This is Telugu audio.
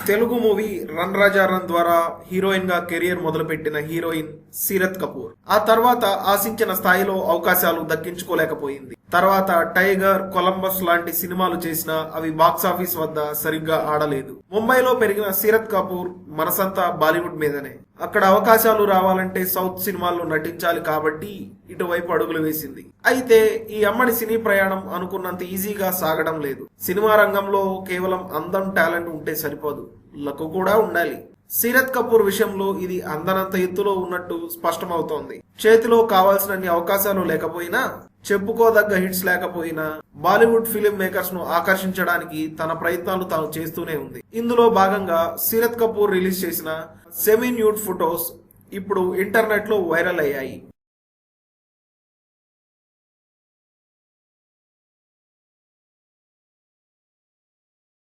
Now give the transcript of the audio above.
తెలుగు మూవీ రన్ రాజా రన్ ద్వారా హీరోయిన్ గా కెరియర్ మొదలుపెట్టిన హీరోయిన్ సీరత్ కపూర్ ఆ తర్వాత ఆశించిన స్థాయిలో అవకాశాలు దక్కించుకోలేకపోయింది. తర్వాత టైగర్, కొలంబస్ లాంటి సినిమాలు చేసినా అవి బాక్సాఫీస్ వద్ద సరిగ్గా ఆడలేదు. ముంబైలో పెరిగిన సీరత్ కపూర్ మనసంతా బాలీవుడ్ మీదనే. అక్కడ అవకాశాలు రావాలంటే సౌత్ సినిమాల్లో నటించాలి కాబట్టి ఇటువైపు అడుగులు వేసింది. అయితే ఈ అమ్మడి సినీ ప్రయాణం అనుకున్నంత ఈజీగా సాగడం లేదు. సినిమా రంగంలో కేవలం అందం, టాలెంట్ ఉంటే సరిపోదు, లక్ కూడా ఉండాలి. సీరత్ కపూర్ విషయంలో ఇది అందనంత ఎత్తులో ఉన్నట్టు స్పష్టమవుతోంది. చేతిలో కావాల్సినన్ని అవకాశాలు లేకపోయినా, చెప్పుకోదగ్గ హిట్స్ లేకపోయినా బాలీవుడ్ ఫిలిం మేకర్స్ ను ఆకర్షించడానికి తన ప్రయత్నాలు తాను చేస్తూనే ఉంది. ఇందులో భాగంగా సీరత్ కపూర్ రిలీజ్ చేసిన సెమీ న్యూడ్ ఫొటోస్ ఇప్పుడు ఇంటర్నెట్ లో వైరల్ అయ్యాయి.